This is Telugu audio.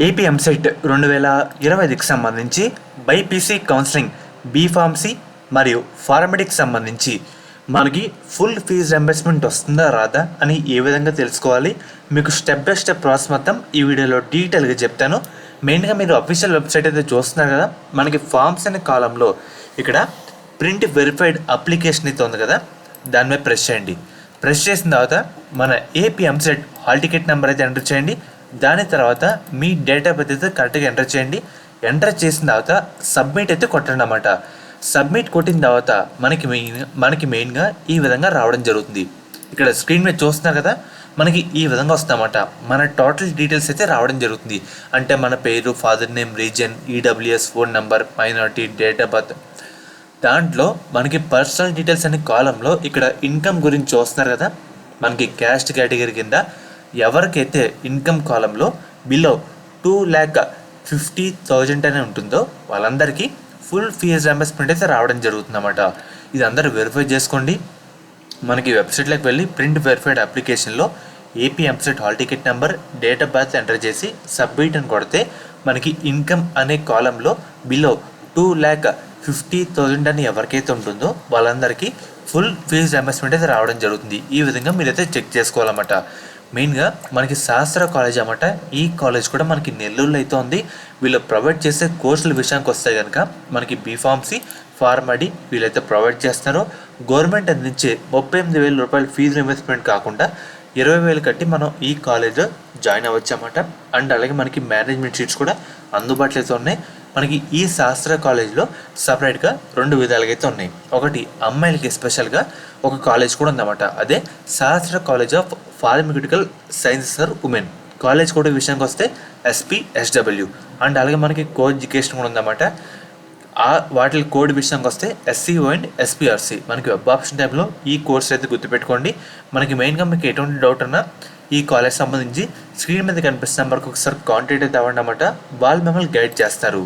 ఏపీ ఎంసెట్ 2025కి సంబంధించి బైపీసీ కౌన్సిలింగ్ బీఫార్మసీ మరియు ఫార్మడిక్ సంబంధించి మనకి ఫుల్ ఫీజు రింబర్స్మెంట్ వస్తుందా రాదా అని ఏ విధంగా తెలుసుకోవాలి, మీకు స్టెప్ బై స్టెప్ ప్రాసెస్ మొత్తం ఈ వీడియోలో డీటెయిల్గా చెప్తాను. మెయిన్గా మీరు అఫీషియల్ వెబ్సైట్ అయితే చూస్తున్నారు కదా, మనకి ఫార్మ్స్ అనే కాలంలో ఇక్కడ ప్రింట్ వెరిఫైడ్ అప్లికేషన్ అయితే ఉంది కదా, దాని మీద ప్రెస్ చేయండి. ప్రెస్ చేసిన తర్వాత మన AP EAMCET hall ticket number అయితే ఎంటర్ చేయండి. దాని తర్వాత మీ డేట్ ఆఫ్ బర్త్ అయితే కరెక్ట్గా ఎంటర్ చేయండి. ఎంటర్ చేసిన తర్వాత సబ్మిట్ అయితే కొట్టండి అన్నమాట. సబ్మిట్ కొట్టిన తర్వాత మనకి మెయిన్గా ఈ విధంగా రావడం జరుగుతుంది. ఇక్కడ స్క్రీన్ మీద చూస్తున్నారు కదా, మనకి ఈ విధంగా వస్తుందన్నమాట. మన టోటల్ డీటెయిల్స్ అయితే రావడం జరుగుతుంది. అంటే మన పేరు, father name, reason, EWS, phone number, minority, date of birth. దాంట్లో మనకి పర్సనల్ డీటెయిల్స్ అనే కాలంలో ఇక్కడ ఇన్కమ్ గురించి చూస్తున్నారు కదా, మనకి క్యాస్ట్ కేటగిరీ కింద ఎవరికైతే ఇన్కమ్ కాలంలో బిలో 2,50,000 అనే ఉంటుందో వాళ్ళందరికీ ఫుల్ ఫీజు రింబర్స్మెంట్ అయితే రావడం జరుగుతుందన్నమాట. ఇది అందరూ వెరిఫై చేసుకోండి. మనకి వెబ్సైట్లోకి వెళ్ళి ప్రింట్ వెరిఫైడ్ అప్లికేషన్లో AP EAMCET hall ticket number, date of birth enter చేసి సబ్మిట్ అని కొడితే మనకి ఇన్కమ్ అనే కాలంలో బిలో 2,50,000 అని ఎవరికైతే ఉంటుందో వాళ్ళందరికీ ఫుల్ ఫీజు రింబర్స్మెంట్ అయితే రావడం జరుగుతుంది. ఈ విధంగా మీరైతే చెక్ చేసుకోవాలన్నమాట. మెయిన్గా మనకి శాస్త్ర కాలేజ్ అన్నమాట. ఈ కాలేజ్ కూడా మనకి నెల్లూరులో అయితే ఉంది. వీళ్ళు ప్రొవైడ్ చేసే కోర్సుల విషయానికి వస్తే కనుక మనకి బీఫార్మసీ, ఫార్మడీ వీళ్ళైతే ప్రొవైడ్ చేస్తున్నారో. గవర్నమెంట్ అందించే 38,000 రూపాయలు ఫీజు రింబర్స్మెంట్ కాకుండా 20,000 కట్టి మనం ఈ కాలేజ్లో జాయిన్ అవ్వచ్చు అన్నమాట. అండ్ అలాగే మనకి మేనేజ్మెంట్ సీట్స్ కూడా అందుబాటులో అయితే ఉన్నాయి. మనకి ఈ శాస్త్ర కాలేజ్లో సపరేట్గా 2 విధాలుగా అయితే ఉన్నాయి. ఒకటి అమ్మాయిలకి స్పెషల్గా ఒక కాలేజ్ కూడా ఉందన్నమాట. అదే శాస్త్ర college of pharmaceutical sciences for women. College కూడా విషయానికి వస్తే SPSW. అండ్ అలాగే మనకి కో ఎడ్యుకేషన్ కూడా ఉందన్నమాట. వాటి కోడ్ విషయానికి వస్తే SCO అండ్ SPRC. మనకి వెబ్ ఆప్షన్ టైంలో ఈ కోర్స్ అయితే గుర్తుపెట్టుకోండి. మనకి మెయిన్గా మీకు ఎటువంటి డౌట్ ఉన్నా ఈ కాలేజ్ సంబంధించి స్క్రీన్ మీద కనిపిస్తున్న నెంబర్కి ఒకసారి కాంటాక్ట్ అయితే అవ్వండి అన్నమాట. వాళ్ళు మిమ్మల్ని గైడ్ చేస్తారు.